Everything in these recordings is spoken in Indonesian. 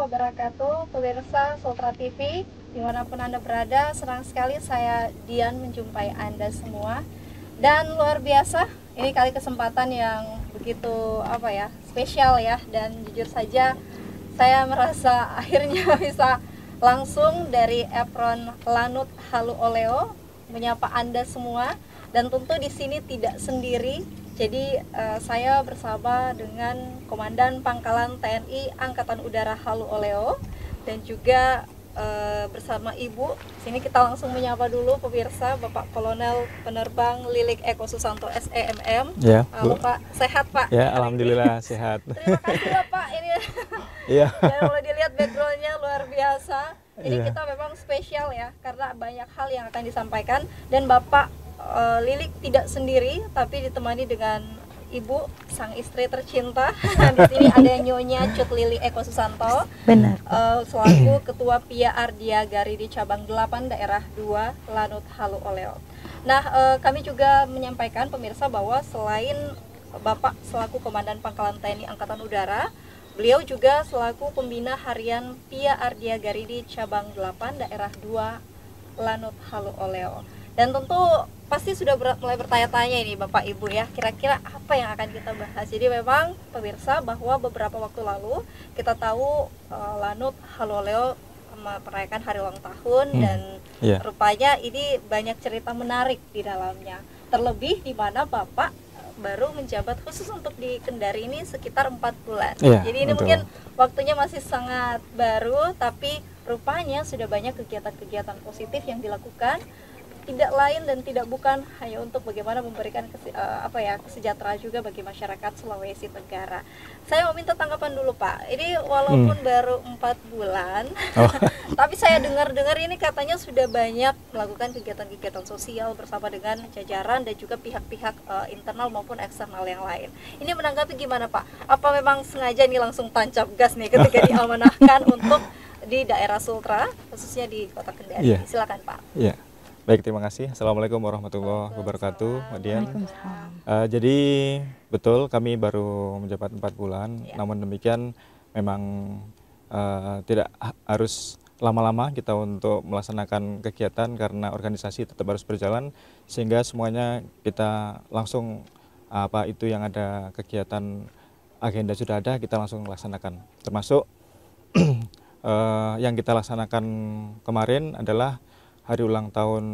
wabarakatuh, pemirsa Sultra TV, dimanapun Anda berada, senang sekali saya Dian menjumpai Anda semua. Dan luar biasa, ini kali kesempatan yang begitu spesial ya, dan jujur saja saya merasa akhirnya bisa langsung dari apron Lanut Halu Oleo menyapa Anda semua, dan tentu di sini tidak sendiri. Jadi saya bersama dengan Komandan Pangkalan TNI Angkatan Udara Halu Oleo dan juga bersama Ibu. Sini kita langsung menyapa dulu pemirsa, Bapak Kolonel Penerbang Lilik Eko Susanto SEMM. Ya, Halo Pak, sehat Pak? Ya, alhamdulillah sehat. Terima kasih ya Pak. Ini Iya. dan boleh dilihat backgroundnya luar biasa. Ini Iya. kita memang spesial ya, karena banyak hal yang akan disampaikan, dan Bapak Lilik tidak sendiri, tapi ditemani dengan Ibu, sang istri tercinta. Di sini ada Nyonya Cut Lili Eko Susanto. Benar. Selaku Ketua PIA Ardia Gari di Cabang 8 Daerah 2 Lanut Halu Oleo. Nah, kami juga menyampaikan pemirsa bahwa selain Bapak selaku Komandan Pangkalan TNI Angkatan Udara, beliau juga selaku Pembina Harian PIA Ardia Gari di Cabang 8 Daerah 2 Lanut Halu Oleo. Dan tentu pasti sudah mulai bertanya-tanya ini Bapak Ibu ya, kira-kira apa yang akan kita bahas. Jadi memang pemirsa, bahwa beberapa waktu lalu kita tahu Lanut Halu Oleo merayakan hari ulang tahun, dan rupanya ini banyak cerita menarik di dalamnya. Terlebih di mana Bapak baru menjabat khusus untuk di Kendari ini sekitar 4 bulan. Jadi ini mungkin waktunya masih sangat baru, tapi rupanya sudah banyak kegiatan-kegiatan positif yang dilakukan, tidak lain dan tidak bukan hanya untuk bagaimana memberikan kesejahteraan juga bagi masyarakat Sulawesi Tenggara. Saya mau minta tanggapan dulu Pak. Ini walaupun baru 4 bulan, tapi saya dengar-dengar ini katanya sudah banyak melakukan kegiatan-kegiatan sosial bersama dengan jajaran dan juga pihak-pihak internal maupun eksternal yang lain. Ini menanggapi gimana Pak? Apa memang sengaja nih langsung tancap gas nih ketika diamanahkan untuk di daerah Sultra, khususnya di Kota Kendari? Silakan Pak. Iya. Baik, terima kasih. Assalamualaikum warahmatullahi wabarakatuh, Mbak Dian. Jadi betul kami baru menjabat 4 bulan, namun demikian memang tidak harus lama-lama kita untuk melaksanakan kegiatan karena organisasi tetap harus berjalan, sehingga semuanya kita langsung apa itu yang ada kegiatan agenda sudah ada kita langsung laksanakan. Termasuk yang kita laksanakan kemarin adalah hari ulang tahun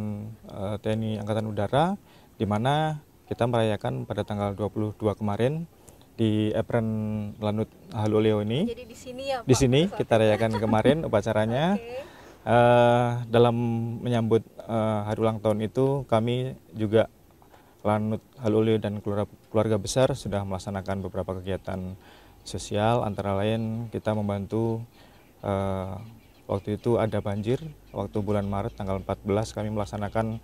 TNI Angkatan Udara, di mana kita merayakan pada tanggal 22 kemarin di apron Lanut Halu Oleo ini. Jadi di sini ya Pak? Di sini kita rayakan kemarin upacaranya. Dalam menyambut hari ulang tahun itu, kami juga Lanut Halu Oleo dan keluarga besar sudah melaksanakan beberapa kegiatan sosial, antara lain kita membantu waktu itu ada banjir, waktu bulan Maret tanggal 14 kami melaksanakan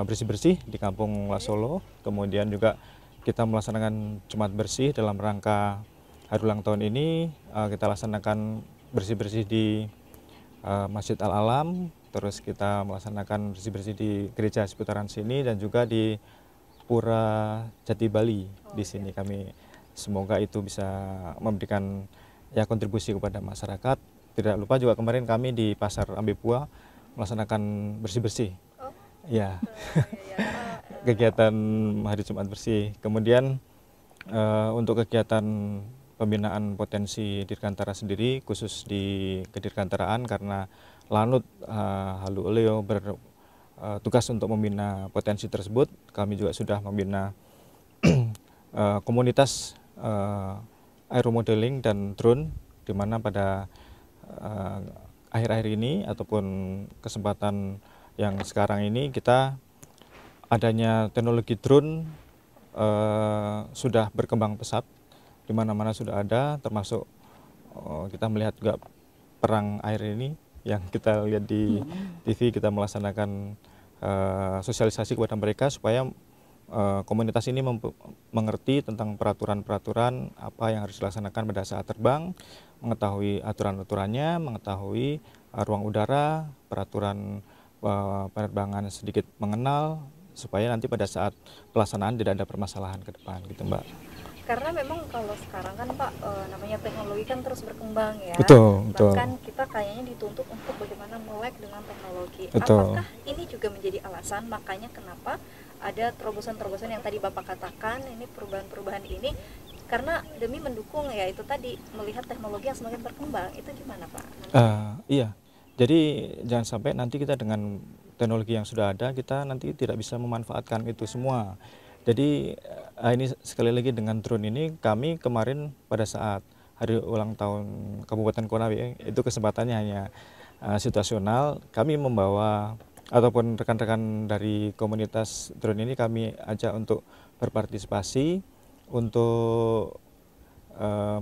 bersih-bersih di Kampung Lasolo. Kemudian juga kita melaksanakan Jumat bersih dalam rangka hari ulang tahun ini. Kita laksanakan bersih-bersih di Masjid Al-Alam, terus kita melaksanakan bersih-bersih di gereja seputaran sini, dan juga di Pura Jati Bali. Di sini kami semoga itu bisa memberikan kontribusi kepada masyarakat. Tidak lupa juga kemarin kami di Pasar Ambipua melaksanakan bersih-bersih. Kegiatan hari Jumat bersih. Kemudian untuk kegiatan pembinaan potensi Dirgantara sendiri, khusus di kedirgantaraan, karena Lanut Halu Oleo bertugas untuk membina potensi tersebut, kami juga sudah membina komunitas aeromodeling dan drone, di mana pada akhir-akhir ini ataupun kesempatan yang sekarang ini kita adanya teknologi drone sudah berkembang pesat, di mana-mana sudah ada, termasuk kita melihat juga perang air ini yang kita lihat di TV. Kita melaksanakan sosialisasi kepada mereka supaya komunitas ini mengerti tentang peraturan-peraturan apa yang harus dilaksanakan pada saat terbang, mengetahui aturan-aturannya, mengetahui ruang udara, peraturan penerbangan sedikit mengenal, supaya nanti pada saat pelaksanaan tidak ada permasalahan ke depan, gitu Mbak. Karena memang kalau sekarang kan Pak, namanya teknologi kan terus berkembang ya. Betul, betul. Bahkan kita kayaknya dituntut untuk bagaimana melek dengan teknologi. Betul. Apakah ini juga menjadi alasan makanya kenapa ada terobosan-terobosan yang tadi Bapak katakan, ini perubahan-perubahan ini karena demi mendukung ya itu tadi, melihat teknologi yang semakin berkembang, itu gimana Pak? Iya, jadi jangan sampai nanti kita dengan teknologi yang sudah ada kita nanti tidak bisa memanfaatkan itu semua. Jadi ini sekali lagi dengan drone ini kami kemarin pada saat hari ulang tahun Kabupaten Konawe itu kesempatannya hanya situasional, kami membawa ataupun rekan-rekan dari komunitas drone ini kami ajak untuk berpartisipasi untuk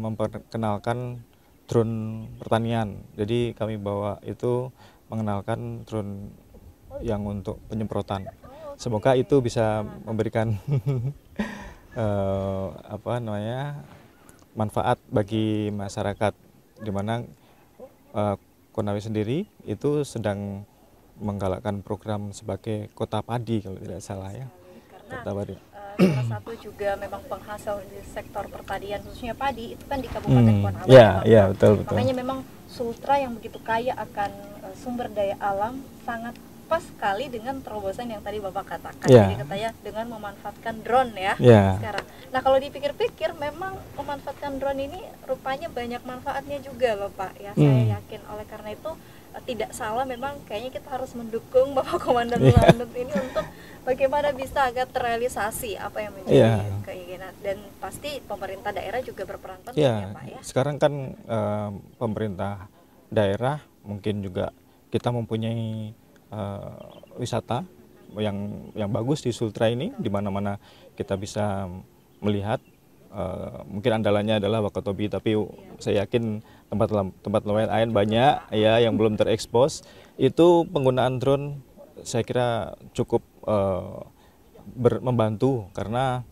memperkenalkan drone pertanian. Jadi kami bawa itu mengenalkan drone yang untuk penyemprotan. Semoga itu bisa memberikan manfaat bagi masyarakat, di mana Konawe sendiri itu sedang menggalakkan program sebagai kota padi kalau tidak salah ya. Karena kota padi. Salah satu juga memang penghasil di sektor pertanian khususnya padi itu kan di Kabupaten Konawe. Iya, betul. Makanya memang Sultra yang begitu kaya akan sumber daya alam sangat pas sekali dengan terobosan yang tadi Bapak katakan. Jadi katanya dengan memanfaatkan drone ya sekarang. Nah kalau dipikir-pikir memang memanfaatkan drone ini rupanya banyak manfaatnya juga loh Pak ya. Saya yakin oleh karena itu tidak salah memang kayaknya kita harus mendukung Bapak Komandan Lanut ini untuk bagaimana bisa agar terrealisasi apa yang menjadi keinginan, dan pasti pemerintah daerah juga berperan penting ya Pak ya. Sekarang kan pemerintah daerah mungkin juga kita mempunyai wisata yang bagus di Sultra ini, di mana-mana kita bisa melihat. Mungkin andalannya adalah Wakatobi, tapi saya yakin tempat lain banyak ya yang belum terekspos. Itu penggunaan drone saya kira cukup membantu karena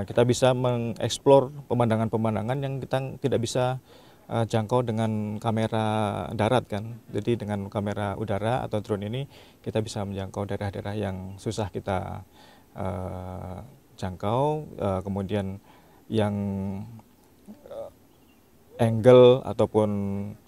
kita bisa mengeksplor pemandangan-pemandangan yang kita tidak bisa jangkau dengan kamera darat kan. Jadi dengan kamera udara atau drone ini kita bisa menjangkau daerah-daerah yang susah kita jangkau, kemudian yang angle ataupun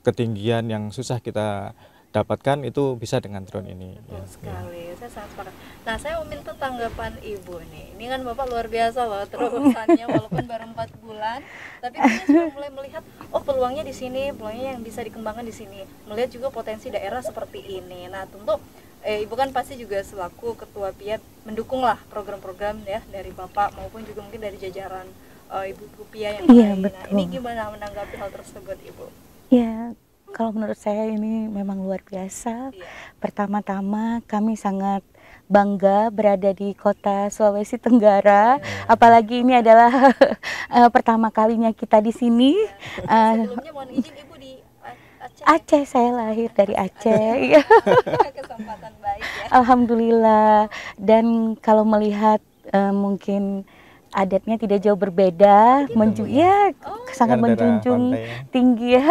ketinggian yang susah kita dapatkan itu bisa dengan drone ini. Betul sekali, saya sangat sepakat. Nah, saya mau minta tanggapan Ibu nih. Ini kan Bapak luar biasa loh terobosannya walaupun baru 4 bulan, tapi kita sudah mulai melihat peluangnya di sini, peluangnya yang bisa dikembangkan di sini. Melihat juga potensi daerah seperti ini. Nah, tentu Ibu kan pasti juga selaku Ketua PIA mendukunglah program-program ya dari Bapak maupun juga mungkin dari jajaran Ibu PIA yang lain. Nah, ini gimana menanggapi hal tersebut, Ibu? Ya, kalau menurut saya ini memang luar biasa. Pertama-tama kami sangat bangga berada di kota Sulawesi Tenggara, apalagi ini adalah pertama kalinya kita di sini. Sebelumnya mohon izin Ibu di Aceh. Aceh, saya lahir dari Aceh. Kesempatan baik ya. Alhamdulillah. Dan kalau melihat mungkin adatnya tidak jauh berbeda, sangat menjunjung tinggi ya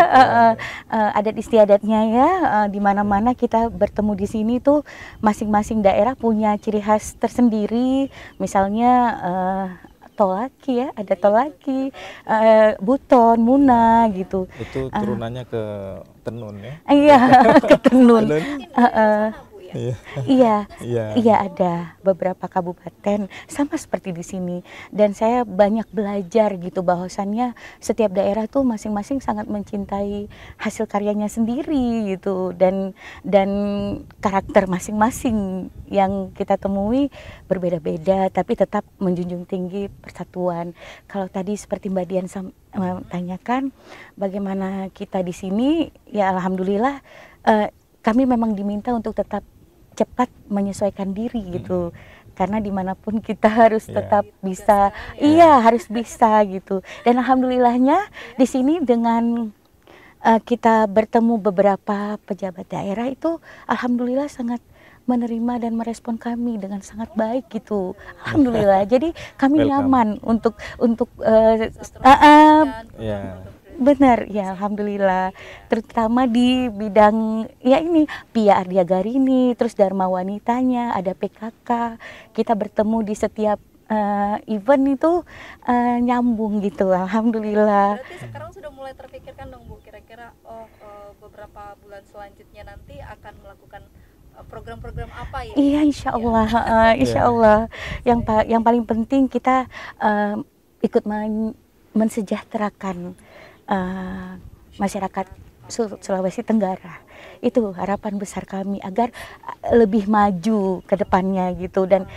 adat istiadatnya ya. Di mana-mana kita bertemu di sini tuh masing-masing daerah punya ciri khas tersendiri. Misalnya tolaki ya, ada tolaki, buton, muna gitu. Itu turunannya ke tenun ya? Iya, ke tenun. Iya, ada beberapa kabupaten sama seperti di sini, dan saya banyak belajar gitu bahwasannya setiap daerah tuh masing-masing sangat mencintai hasil karyanya sendiri gitu, dan karakter masing-masing yang kita temui berbeda-beda tapi tetap menjunjung tinggi persatuan. Kalau tadi seperti Mbak Dian tanyakan bagaimana kita di sini, ya alhamdulillah kami memang diminta untuk tetap cepat menyesuaikan diri gitu, karena dimanapun kita harus tetap bisa, harus bisa gitu. Dan alhamdulillahnya di sini dengan kita bertemu beberapa pejabat daerah itu, alhamdulillah sangat menerima dan merespon kami dengan sangat baik gitu, alhamdulillah. Jadi kami nyaman untuk benar ya, alhamdulillah, terutama di bidang ya ini PIA Ardia Garini, terus Dharma Wanitanya, ada PKK, kita bertemu di setiap event itu nyambung gitu, alhamdulillah. Berarti sekarang sudah mulai terpikirkan dong Bu, kira-kira beberapa bulan selanjutnya nanti akan melakukan program-program apa ya? Iya, insya Allah, insya Allah. Yang paling penting kita ikut mensejahterakan masyarakat Sulawesi Tenggara. Itu harapan besar kami agar lebih maju ke depannya gitu, dan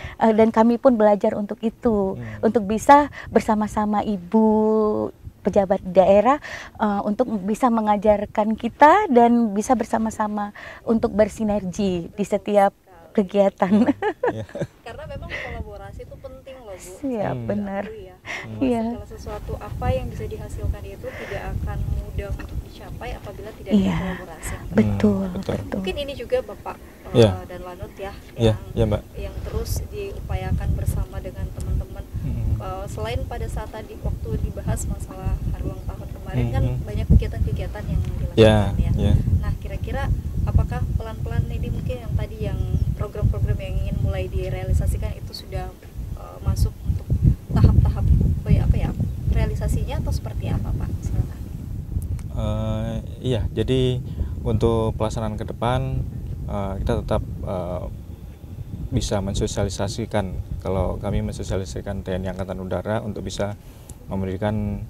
kami pun belajar untuk itu, untuk bisa bersama-sama ibu pejabat daerah untuk bisa mengajarkan kita dan bisa bersama-sama untuk bersinergi di setiap kegiatan. Karena memang kolaborasi itu penting loh Bu. Siap, benar. Ya. Iya. Segala sesuatu apa yang bisa dihasilkan itu tidak akan mudah untuk dicapai apabila tidak ada Iya. kolaborasi. Betul. Mungkin ini juga Bapak dan Lanut ya, Mbak. yang terus diupayakan bersama dengan teman-teman. Selain pada saat tadi waktu dibahas masalah hari ulang tahun kemarin kan banyak kegiatan-kegiatan yang dilakukan ya. Nah, kira-kira apakah pelan-pelan ini mungkin yang tadi yang program-program yang ingin mulai direalisasikan itu sudah masuk untuk tahap-tahap realisasinya atau seperti apa Pak? Silakan. Iya, jadi untuk pelaksanaan ke depan kita tetap bisa mensosialisasikan, kalau kami mensosialisasikan TNI Angkatan Udara untuk bisa memberikan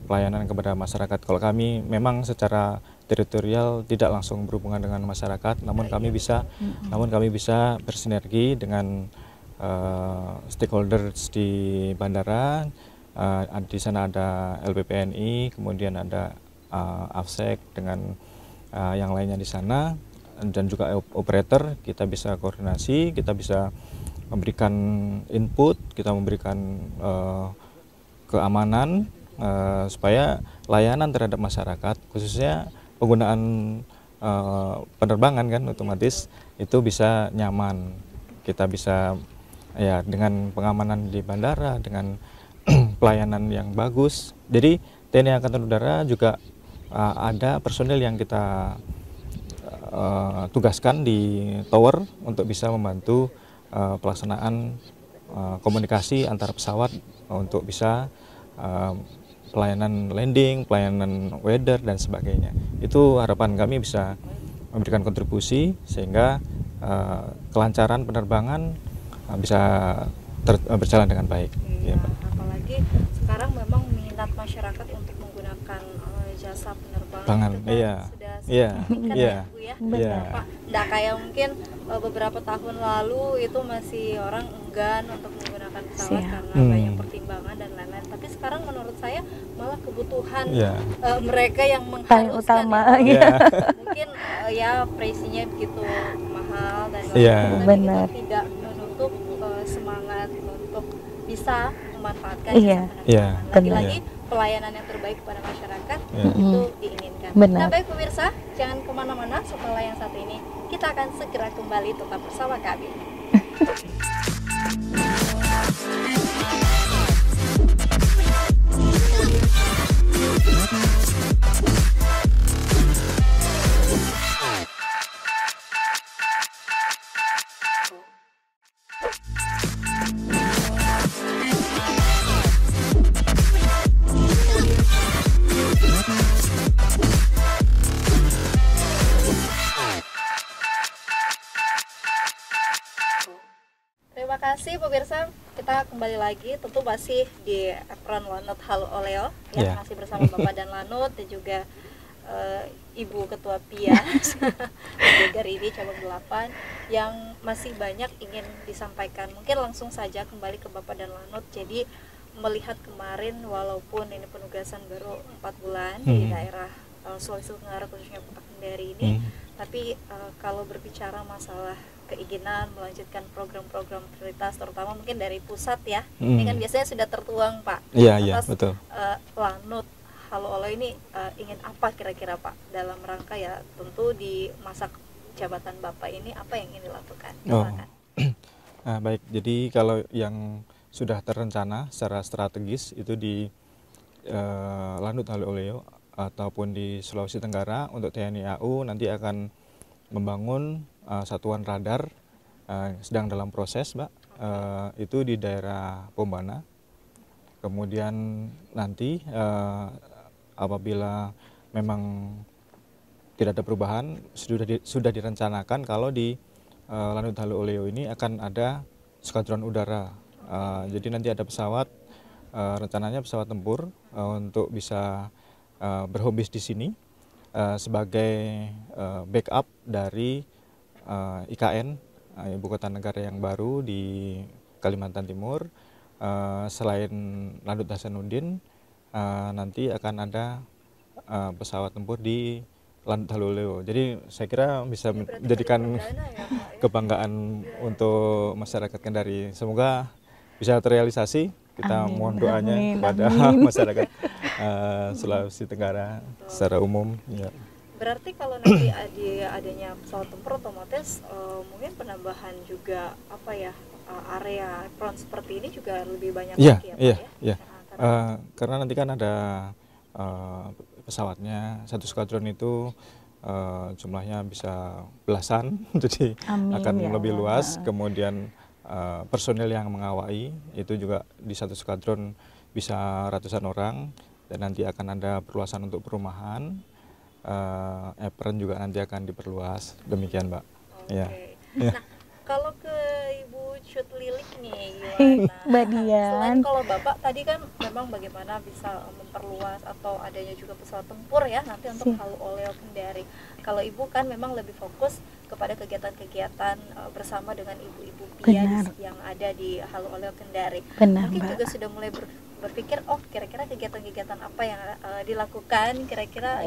pelayanan kepada masyarakat. Kalau kami memang secara teritorial tidak langsung berhubungan dengan masyarakat, namun kami bisa bersinergi dengan stakeholders di bandara. Di sana ada LPPNI, kemudian ada AFSEC dengan yang lainnya di sana, dan juga operator. Kita bisa koordinasi, kita bisa memberikan input, kita memberikan keamanan supaya layanan terhadap masyarakat, khususnya penggunaan penerbangan kan otomatis itu bisa nyaman. Kita bisa ya dengan pengamanan di bandara, dengan pelayanan yang bagus. Jadi TNI Angkatan Udara juga ada personil yang kita tugaskan di tower untuk bisa membantu pelaksanaan komunikasi antar pesawat untuk bisa pelayanan landing, pelayanan weather dan sebagainya. Itu harapan kami bisa memberikan kontribusi sehingga kelancaran penerbangan bisa berjalan dengan baik. Iya, apalagi sekarang memang minat masyarakat untuk menggunakan jasa penerbangan juga sudah signifikan ya Bu ya. Pak, nggak kayak mungkin beberapa tahun lalu itu masih orang enggan untuk menggunakan pesawat karena banyak pertimbangan dan lain-lain. Tapi sekarang menurut saya malah kebutuhan mereka yang mengharuskan mungkin ya pricingnya begitu mahal dan lain-lain, tapi itu tidak menutup semangat untuk bisa memanfaatkan jasa penerbangan. Lagi-lagi pelayanan yang terbaik kepada masyarakat itu diinginkan. Nah baik pemirsa, jangan kemana-mana, setelah yang satu ini kita akan segera kembali, tetap bersama kami. Terima kasih pemirsa, kita kembali lagi tentu masih di Apron Lanut Halo Oleo ya, masih bersama Bapak dan Lanut dan juga Ibu Ketua PIA Garini Cabang 8 yang masih banyak ingin disampaikan. Mungkin langsung saja kembali ke Bapak dan Lanut. Jadi melihat kemarin walaupun ini penugasan baru 4 bulan di daerah Sulawesi Tenggara khususnya Kota Kendari ini, tapi kalau berbicara masalah keinginan melanjutkan program-program prioritas terutama mungkin dari pusat ya, ini kan biasanya sudah tertuang Pak. Iya, betul. Lanut Halo Oleo ini ingin apa kira-kira Pak dalam rangka ya tentu di masa jabatan Bapak ini apa yang ingin dilakukan? Nah, baik, jadi kalau yang sudah terencana secara strategis itu di Lanut Halo Oleo ataupun di Sulawesi Tenggara untuk TNI AU nanti akan membangun satuan radar sedang dalam proses, Mbak. itu di daerah Pombana. Kemudian nanti apabila memang tidak ada perubahan, sudah direncanakan kalau di Lanut Halu Oleo ini akan ada skadron udara. Jadi nanti ada pesawat, rencananya pesawat tempur untuk bisa berhobis di sini sebagai backup dari IKN, Ibu Kota Negara yang baru di Kalimantan Timur. Selain Lanut Hasanuddin, nanti akan ada pesawat tempur di Lanut Halu Oleo. Jadi saya kira bisa menjadikan kebanggaan untuk masyarakat Kendari. Semoga bisa terrealisasi. Kita mohon doanya kepada masyarakat Sulawesi Tenggara secara umum. Ya. Berarti kalau nanti adanya pesawat tempur otomatis mungkin penambahan juga area front seperti ini juga lebih banyak lagi ya Pak ya? Karena nanti kan ada pesawatnya, satu skadron itu jumlahnya bisa belasan, jadi akan lebih luas. Kemudian personil yang mengawai itu juga di satu skadron bisa ratusan orang, dan nanti akan ada perluasan untuk perumahan. Apron juga nanti akan diperluas, demikian Mbak. Ya. Nah, kalau ke Ibu Cut Lilik nih gimana? Mbak Dian. Selain kalau Bapak tadi kan memang bagaimana bisa memperluas atau adanya juga pesawat tempur ya nanti untuk Halu Oleo Kendari. Kalau Ibu kan memang lebih fokus kepada kegiatan-kegiatan bersama dengan ibu-ibu PIA yang ada di Halu Oleo Kendari. Mungkin Mbak juga sudah mulai berpikir, oh kira-kira kegiatan-kegiatan apa yang dilakukan kira-kira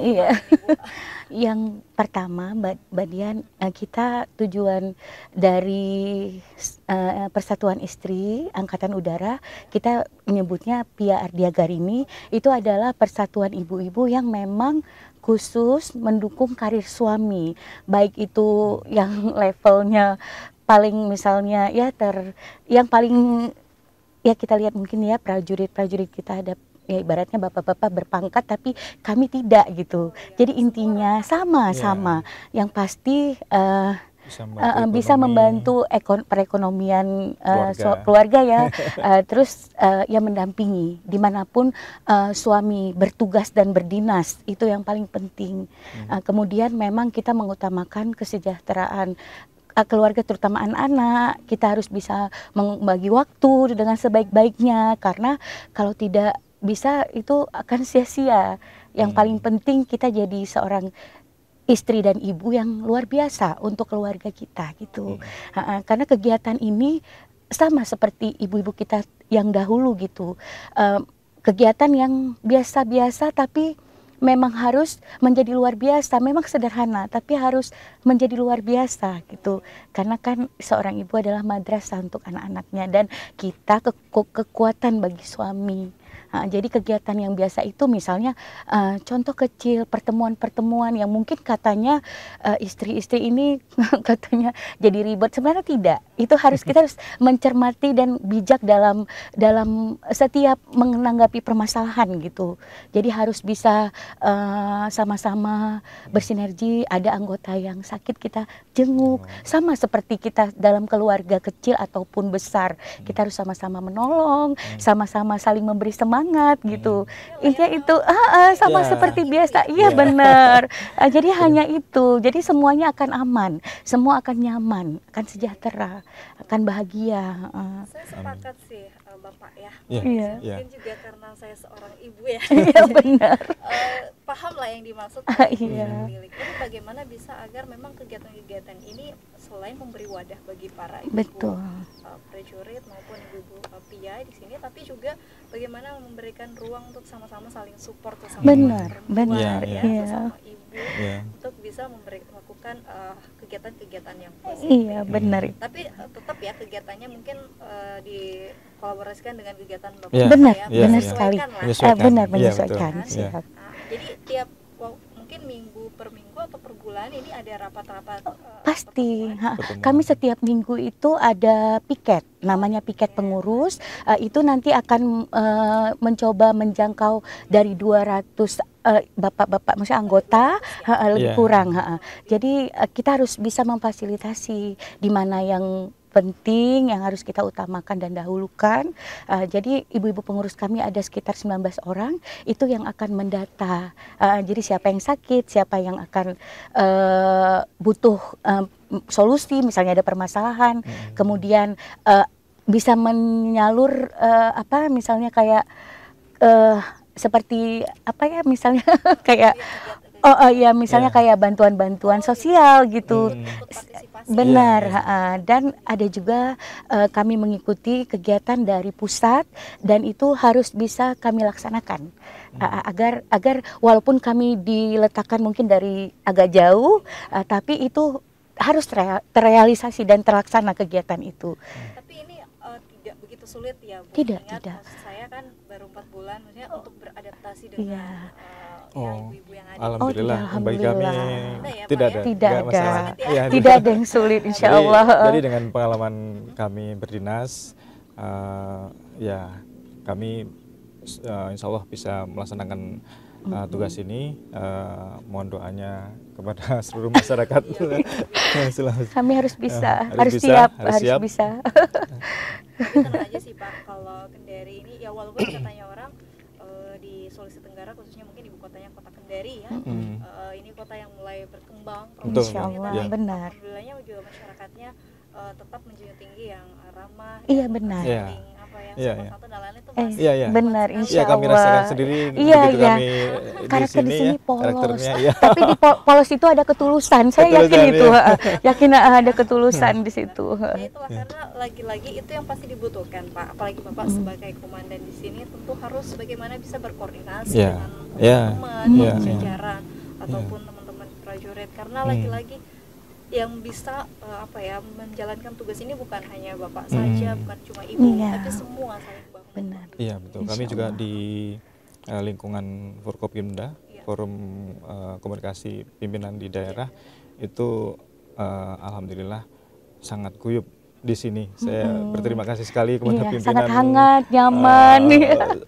Yang pertama Mbak Dian, kita tujuan dari Persatuan Istri Angkatan Udara, kita menyebutnya PIA Ardiagarini, itu adalah persatuan ibu-ibu yang memang khusus mendukung karir suami, baik itu yang levelnya paling misalnya yang paling ya kita lihat mungkin ya prajurit kita ada ya ibaratnya bapak-bapak berpangkat tapi kami tidak gitu. Jadi intinya sama-sama yang pasti bisa membantu perekonomian keluarga ya, terus yang mendampingi dimanapun suami bertugas dan berdinas, itu yang paling penting. Kemudian memang kita mengutamakan kesejahteraan keluarga, terutama anak-anak. Kita harus bisa membagi waktu dengan sebaik-baiknya, karena kalau tidak bisa itu akan sia-sia. Yang paling penting kita jadi seorang istri dan ibu yang luar biasa untuk keluarga kita gitu. Karena kegiatan ini sama seperti ibu-ibu kita yang dahulu gitu. Kegiatan yang biasa-biasa tapi memang harus menjadi luar biasa, memang sederhana tapi harus menjadi luar biasa gitu. Karena kan seorang ibu adalah madrasah untuk anak-anaknya, dan kita kekuatan bagi suami. Jadi kegiatan yang biasa itu misalnya contoh kecil, pertemuan-pertemuan yang mungkin katanya istri-istri ini katanya jadi ribet, sebenarnya tidak. Itu kita harus mencermati dan bijak dalam setiap menanggapi permasalahan gitu. Jadi harus bisa sama-sama bersinergi. Ada anggota yang sakit kita jenguk, sama seperti kita dalam keluarga kecil ataupun besar, kita harus sama-sama menolong, sama-sama saling memberi semangat gitu. Intinya itu sama seperti biasa. Iya benar. Jadi hanya itu. Jadi semuanya akan aman, semua akan nyaman, akan sejahtera, akan bahagia. Saya sepakat sih Bapak ya. Mungkin juga karena saya seorang ibu ya. Iya benar. Paham lah yang dimaksud. Ini bagaimana bisa agar memang kegiatan-kegiatan ini selain memberi wadah bagi para ibu prajurit maupun ibu-ibu PIA di sini, tapi juga bagaimana memberikan ruang untuk sama-sama saling support sama benar sama ibu untuk bisa melakukan kegiatan-kegiatan yang positif. Iya benar. Tapi tetap ya kegiatannya mungkin dikolaborasikan dengan kegiatan Bapak. Benar sekali. Benar menyesuaikan. Jadi tiap mungkin minggu per minggu atau per bulan ini ada rapat-rapat pasti. Kami setiap minggu itu ada piket, namanya piket pengurus. Itu nanti akan mencoba menjangkau dari 200 bapak-bapak, maksudnya anggota, lebih kurang. Jadi kita harus bisa memfasilitasi di mana yang penting yang harus kita utamakan dan dahulukan. Jadi ibu-ibu pengurus kami ada sekitar 19 orang itu yang akan mendata. Jadi siapa yang sakit, siapa yang akan butuh solusi, misalnya ada permasalahan, kemudian bisa menyalur misalnya kayak seperti apa ya, misalnya kayak ya misalnya kayak bantuan-bantuan sosial gitu. Benar, dan ada juga kami mengikuti kegiatan dari pusat dan itu harus bisa kami laksanakan agar walaupun kami diletakkan mungkin dari agak jauh, tapi itu harus terrealisasi dan terlaksana kegiatan itu. Tapi ini tidak begitu sulit ya, Bu? Tidak. Maksud saya kan baru 4 bulan, maksudnya untuk beradaptasi dengan ibu-ibu yang ada. Alhamdulillah, bagi kami tidak ada. Tidak ada yang sulit, insya Allah. Jadi dengan pengalaman kami berdinas, ya kami insya Allah bisa melaksanakan tugas ini. Mohon doanya kepada seluruh masyarakat. Kami harus bisa, harus siap. Bisa. Tenang aja sih Pak, kalau Kendari ini ya walaupun katanya orang di Sulawesi Tenggara khususnya mungkin ibu kotanya kota Kendari ya, ini kota yang mulai berkembang. Insya Allah, benar. Alhamdulillahnya juga masyarakatnya tetap menjunjung tinggi yang ramah. Iya benar. Satu dan lain itu benar, insya Allah. Kami rasakan sendiri kami karakter di sini polos, ya. tapi di polos itu ada ketulusan. Saya yakin itu, yakin ada ketulusan di situ. Ya itulah, karena lagi-lagi itu yang pasti dibutuhkan Pak, apalagi Bapak sebagai komandan di sini tentu harus bagaimana bisa berkoordinasi dengan teman-teman jajaran ataupun teman-teman prajurit, karena lagi-lagi yang bisa menjalankan tugas ini bukan hanya Bapak saja, bukan cuma Ibu, tapi semua saling bangun. Benar. Iya betul. Kami juga di lingkungan Forkopimda, Forum Komunikasi Pimpinan di Daerah, itu alhamdulillah sangat guyup di sini. Saya berterima kasih sekali kepada pimpinan. Sangat hangat, nyaman.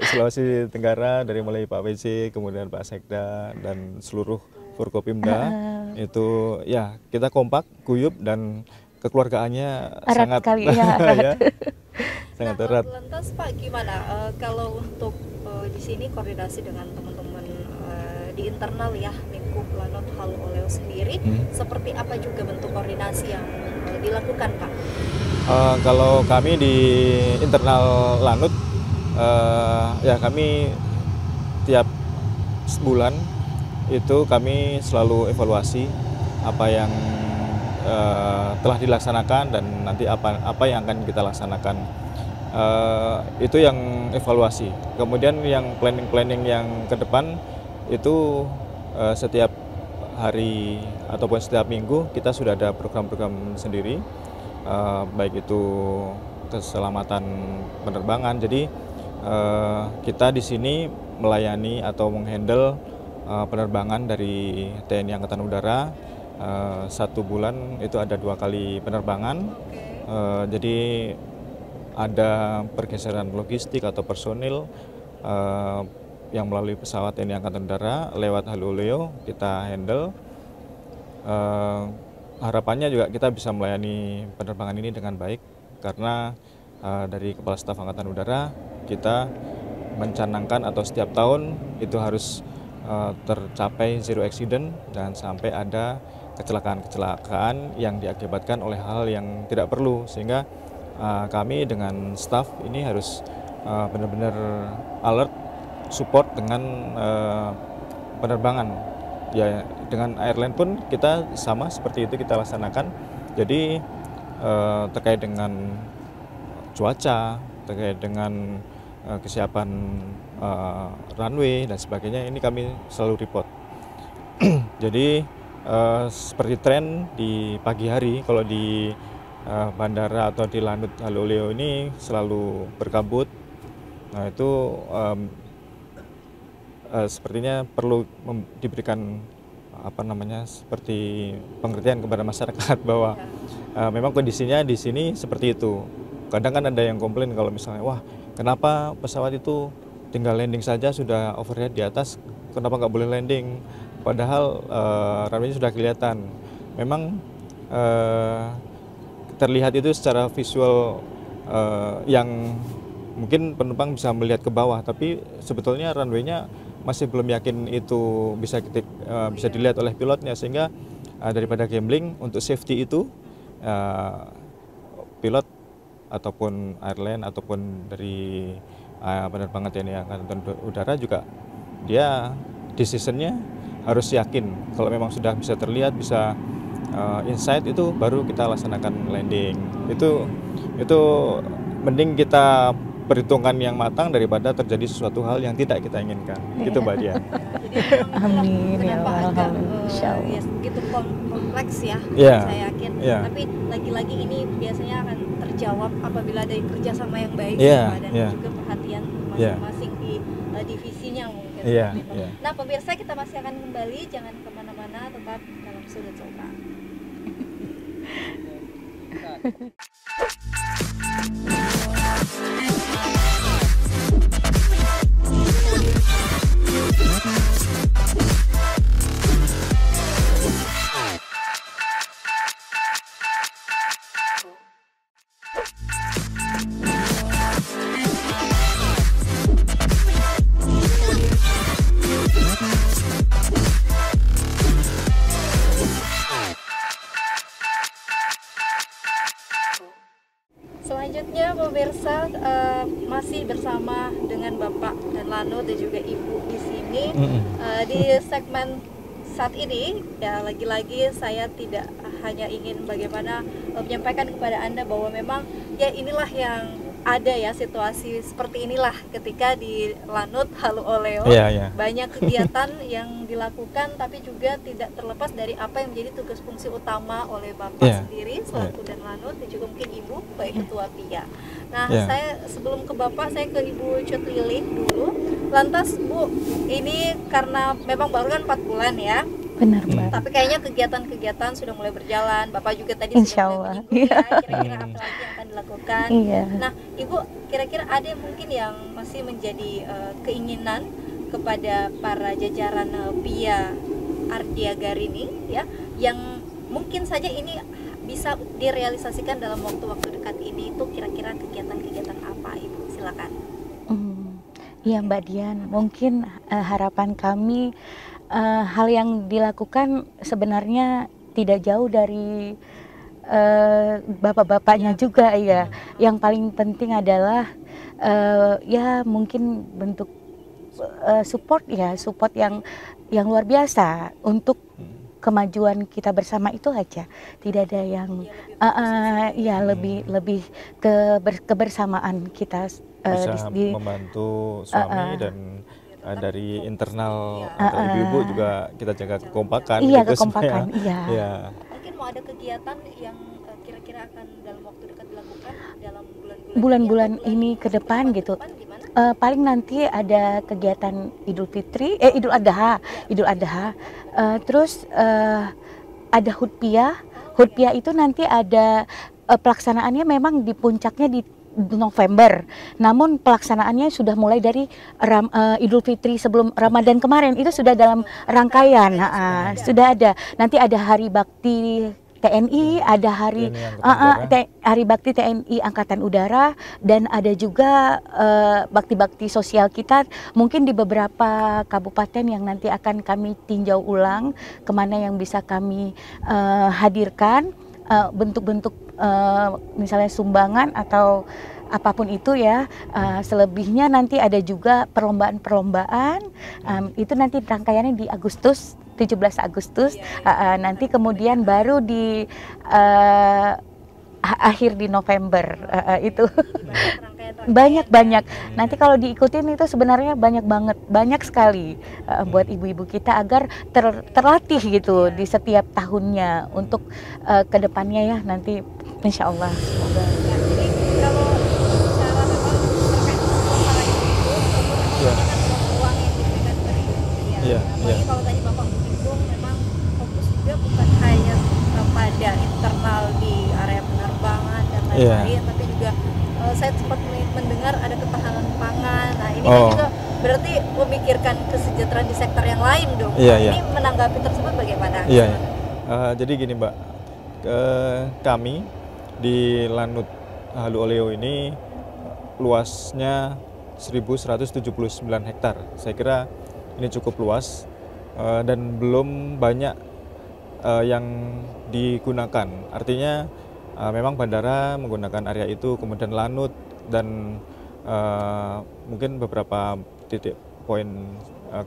Sulawesi Tenggara, dari mulai Pak WC, kemudian Pak Sekda dan seluruh Forkopimda. Itu ya kita kompak, guyup, dan kekeluargaannya sangat sekali, erat. Sangat erat. Lantas Pak gimana kalau untuk di sini koordinasi dengan teman-teman di internal ya lingkup Lanut Halu Oleo sendiri, seperti apa juga bentuk koordinasi yang dilakukan Pak? Kalau kami di internal Lanut, ya kami tiap sebulan itu kami selalu evaluasi apa yang telah dilaksanakan dan nanti apa yang akan kita laksanakan. Itu yang evaluasi. Kemudian yang planning yang ke depan itu setiap hari ataupun setiap minggu kita sudah ada program-program sendiri, baik itu keselamatan penerbangan. Jadi kita di sini melayani atau menghandle penerbangan dari TNI Angkatan Udara. 1 bulan itu ada 2 kali penerbangan. Jadi ada pergeseran logistik atau personil yang melalui pesawat TNI Angkatan Udara lewat Halu Oleo kita handle. Harapannya juga kita bisa melayani penerbangan ini dengan baik, karena dari Kepala Staf Angkatan Udara kita mencanangkan atau setiap tahun itu harus tercapai zero accident dan sampai ada kecelakaan-kecelakaan yang diakibatkan oleh hal yang tidak perlu, sehingga kami dengan staf ini harus benar-benar alert, support dengan penerbangan. Ya, dengan airline pun kita sama seperti itu kita laksanakan. Jadi terkait dengan cuaca, terkait dengan kesiapan runway dan sebagainya, ini kami selalu report. Jadi seperti tren di pagi hari kalau di bandara atau di Lanut Halu Oleo ini selalu berkabut. Nah itu sepertinya perlu diberikan seperti pengertian kepada masyarakat bahwa memang kondisinya di sini seperti itu. Kadang kan ada yang komplain kalau misalnya, wah kenapa pesawat itu tinggal landing saja sudah overhead di atas, kenapa nggak boleh landing? Padahal runway sudah kelihatan. Memang terlihat itu secara visual yang mungkin penumpang bisa melihat ke bawah, tapi sebetulnya runway-nya masih belum yakin itu bisa dilihat oleh pilotnya, sehingga daripada gambling untuk safety itu pilot ataupun airline ataupun dari penerbangan TNI Angkatan Udara juga dia decisionnya harus yakin kalau memang sudah bisa terlihat, bisa insight, itu baru kita laksanakan landing. Itu mending kita perhitungan yang matang daripada terjadi sesuatu hal yang tidak kita inginkan. Gitu Mbak Dian. Amin ya Kenapa agak Allah. ya begitu kompleks ya, Iya. saya yakin. Iya. Tapi lagi-lagi ini biasanya akan terjawab apabila ada kerjasama yang baik Iya, dan iya. juga perhatian Iya. masing-masing di divisinya mungkin. Iya, seperti itu. iya. Nah pemirsa, kita masih akan kembali, jangan kemana-mana, tetap dalam Sudut Soka. Selanjutnya pemirsa, masih bersama dengan Bapak dan Lano dan juga Ibu di sini. Di segmen saat ini ya, lagi-lagi saya tidak hanya ingin bagaimana menyampaikan kepada Anda bahwa memang ya inilah yang ada ya, situasi seperti inilah ketika di Lanut Halu Oleo. Banyak kegiatan yang dilakukan, tapi juga tidak terlepas dari apa yang menjadi tugas fungsi utama oleh Bapak sendiri selaku dan Lanut, dan juga mungkin Ibu sebagai Ketua PIA. Nah, saya sebelum ke Bapak, saya ke Ibu Cut Lili dulu. Lantas Bu, ini karena memang baru kan 4 bulan ya. Benar Mbak. Tapi kayaknya kegiatan-kegiatan sudah mulai berjalan. Bapak juga tadi Insya sudah mulai Allah. menyinggung ya, kira-kira apa lagi yang akan dilakukan. Iya. Nah, Ibu, kira-kira ada mungkin yang masih menjadi keinginan kepada para jajaran PIA Ardia Garini ya, yang mungkin saja ini bisa direalisasikan dalam waktu-waktu dekat ini, itu kira-kira kegiatan-kegiatan apa Ibu? Silakan. Iya Mbak Dian, mungkin harapan kami hal yang dilakukan sebenarnya tidak jauh dari bapak-bapaknya juga ya. Yang paling penting adalah ya mungkin bentuk support yang luar biasa untuk kemajuan kita bersama itu aja. Tidak ada yang lebih kebersamaan kita bisa membantu suami dan dari internal antara ibu-ibu juga kita jaga kekompakan. Iya, gitu kekompakan. Iya. Iya. Mungkin mau ada kegiatan yang kira-kira akan dalam waktu dekat dilakukan dalam bulan-bulan ini ke depan gitu. Paling nanti ada kegiatan Idul Adha. Terus ada HUT-PIA. HUT-PIA itu nanti ada pelaksanaannya memang di puncaknya di November. Namun pelaksanaannya sudah mulai dari Idul Fitri sebelum Ramadan kemarin, itu sudah dalam rangkaian. Sudah ada. Nanti ada Hari Bakti TNI, ada Hari Bakti TNI Angkatan Udara, dan ada juga bakti-bakti sosial kita mungkin di beberapa kabupaten yang nanti akan kami tinjau ulang kemana yang bisa kami hadirkan bentuk-bentuk misalnya sumbangan atau apapun itu ya. Selebihnya nanti ada juga perlombaan-perlombaan, itu nanti rangkaiannya di Agustus, 17 Agustus. Nanti kemudian baru di akhir di November. Itu banyak. Nanti kalau diikutin itu sebenarnya banyak sekali buat ibu-ibu kita agar terlatih gitu di setiap tahunnya untuk kedepannya ya, nanti insya Allah. Semoga. Ya, jadi kalau secara memang terkait para ibu-ibu, uang yang diberikan kepada ibu-ibu ya. Apalagi kalau tadi Bapak menyinggung memang fokus juga bukan hanya pada internal di area penerbangan dan lain-lain, tapi juga saya sempat mendengar ada ketahanan pangan. Nah ini kan juga berarti memikirkan kesejahteraan di sektor yang lain dong. Ini menanggapi tersebut bagaimana? Jadi gini Mbak, kami di Lanut Halu Oleo ini luasnya 1179 hektar. Saya kira ini cukup luas dan belum banyak yang digunakan. Artinya memang bandara menggunakan area itu, kemudian Lanut dan mungkin beberapa titik poin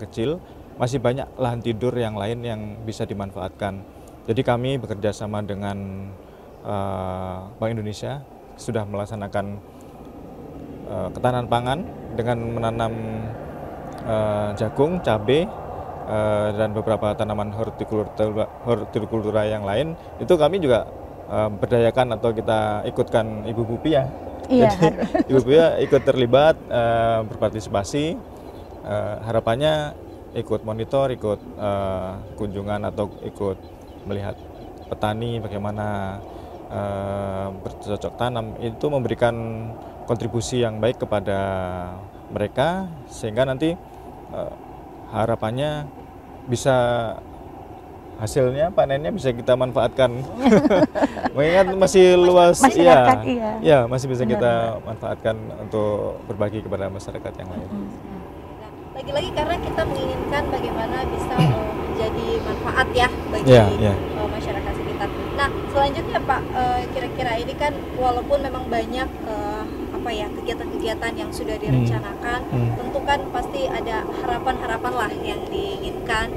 kecil, masih banyak lahan tidur yang lain yang bisa dimanfaatkan. Jadi kami bekerja sama dengan Bank Indonesia sudah melaksanakan ketahanan pangan dengan menanam jagung, cabai, dan beberapa tanaman hortikultura yang lain. Itu kami juga berdayakan atau kita ikutkan Ibu Bupia. Iya. Jadi Ibu Bupia ikut terlibat, berpartisipasi. Harapannya ikut monitor, ikut kunjungan atau ikut melihat petani bagaimana bercocok tanam, itu memberikan kontribusi yang baik kepada mereka, sehingga nanti harapannya bisa hasilnya, panennya bisa kita manfaatkan. Mengingat masih luas, masyarakat, ya masih bisa kita manfaatkan untuk berbagi kepada masyarakat yang lain. Lagi-lagi karena kita menginginkan bagaimana bisa menjadi manfaat ya bagi masyarakat sekitar. Nah, selanjutnya Pak, kira-kira ini kan walaupun memang banyak kegiatan-kegiatan yang sudah direncanakan, tentu kan pasti ada harapan-harapan lah yang diinginkan,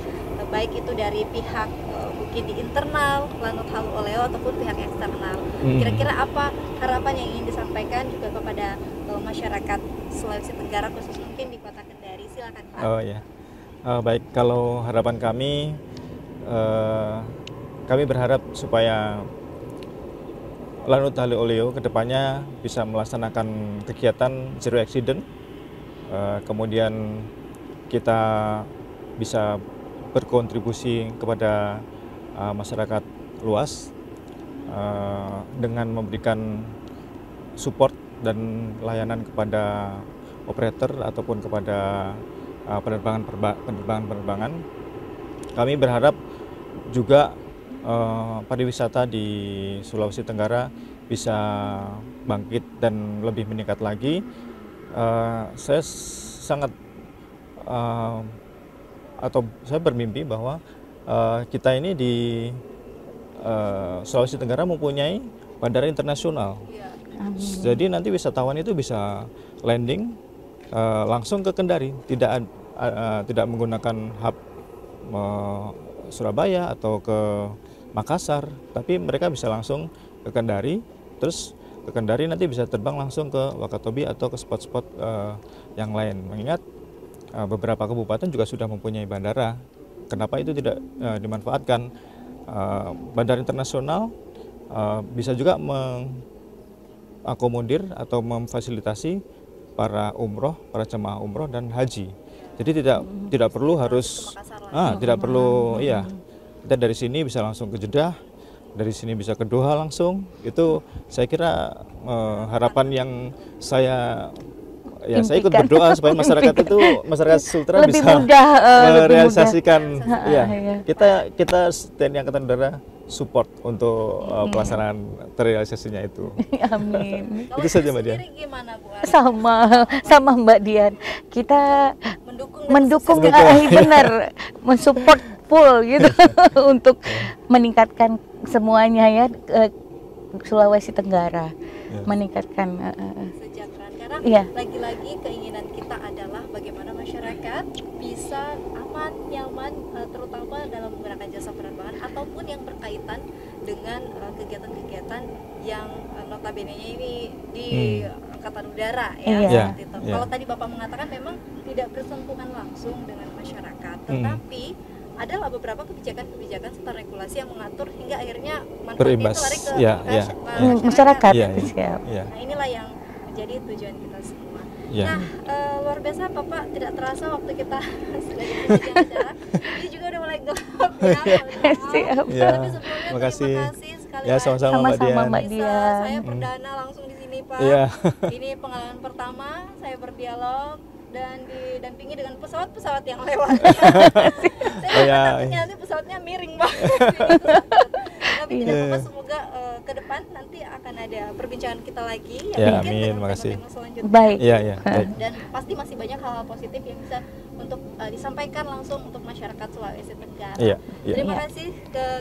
baik itu dari pihak mungkin di internal Lanut Halu Oleo ataupun pihak eksternal. Kira-kira apa harapan yang ingin disampaikan juga kepada masyarakat Sulawesi Tenggara, khusus mungkin di Kota Kendari? Silakan Pak. Oh ya, baik, kalau harapan kami berharap supaya Lanut Halu Oleo kedepannya bisa melaksanakan kegiatan zero accident, kemudian kita bisa berkontribusi kepada masyarakat luas dengan memberikan support dan layanan kepada operator ataupun kepada penerbangan. Kami berharap juga pariwisata di Sulawesi Tenggara bisa bangkit dan lebih meningkat lagi. Saya sangat saya bermimpi bahwa kita ini di Sulawesi Tenggara mempunyai bandara internasional. Jadi nanti wisatawan itu bisa landing langsung ke Kendari, tidak menggunakan hub Surabaya atau ke Makassar, tapi mereka bisa langsung ke Kendari, terus ke Kendari nanti bisa terbang langsung ke Wakatobi atau ke spot-spot yang lain. Mengingat beberapa kabupaten juga sudah mempunyai bandara, kenapa itu tidak dimanfaatkan? Bandara internasional bisa juga mengakomodir atau memfasilitasi para jemaah umroh dan haji. Jadi tidak perlu harus kita dari sini bisa langsung ke Jeddah, dari sini bisa ke Doha langsung. Itu saya kira harapan yang saya ikut berdoa supaya masyarakat Sultra lebih bisa mudah, merealisasikan. Kita TNI Angkatan Udara support untuk pelaksanaan terrealisasinya itu. Amin. Itu saja Mbak Dian. Gimana Bu? Sama Mbak Dian. Kita mendukung benar, mensupport full gitu untuk meningkatkan semuanya ya, Sulawesi Tenggara, meningkatkan kesejahteraan. Karena lagi-lagi keinginan kita adalah bagaimana masyarakat bisa aman, nyaman, terutama dalam menggunakan jasa penerbangan ataupun yang berkaitan dengan kegiatan-kegiatan yang notabene-nya ini di Angkatan Udara ya. Seperti itu. Kalau tadi Bapak mengatakan memang tidak bersentuhan langsung dengan masyarakat, tetapi adalah beberapa kebijakan-kebijakan serta regulasi yang mengatur hingga akhirnya manfaatnya itu lari ke masyarakat. Nah, inilah yang menjadi tujuan kita semua. Nah, luar biasa Bapak, tidak terasa waktu kita sudah di penghujung acara. Ini juga udah mulai gelap ya. Siap. Tapi sebelumnya terima kasih sekali sama-sama Mbak Dian. Saya perdana langsung di sini Pak. Ini pengalaman pertama saya berdialog dan didampingi dengan pesawat-pesawat yang lewat. Saya takutnya nanti pesawatnya miring banget. Tapi tidak apa-apa, semoga ke depan nanti akan ada perbincangan kita lagi Ya, mungkin amin, dengan makasih. tema-tema selanjutnya. Baik. Iya, iya. Baik. Dan pasti masih banyak hal-hal positif yang bisa untuk disampaikan langsung untuk masyarakat Sulawesi Tenggara. Iya, iya. Terima Iya. kasih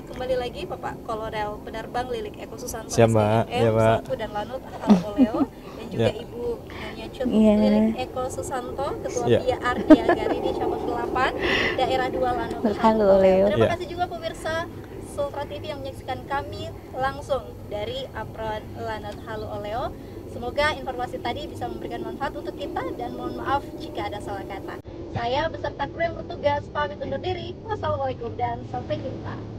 kembali lagi Bapak Kolonel Penerbang Lilik Eko Susanto Siap, Mbak. SDM, Iya, Mbak. selaku dan Lanut Oleo, dan juga Iya. Ibu Nyonya Cut Iya. Lilik Eko Susanto, Ketua Iya. PIAR Diagari di Cabang 8, Daerah 2 Lanut Halo, Oleo. Terima Iya. kasih juga pemirsa Sultra TV yang menyaksikan kami langsung dari Apron Lanut Halu Oleo. Semoga informasi tadi bisa memberikan manfaat untuk kita dan mohon maaf jika ada salah kata. Saya beserta kru yang bertugas pamit undur diri. Wassalamualaikum dan sampai jumpa.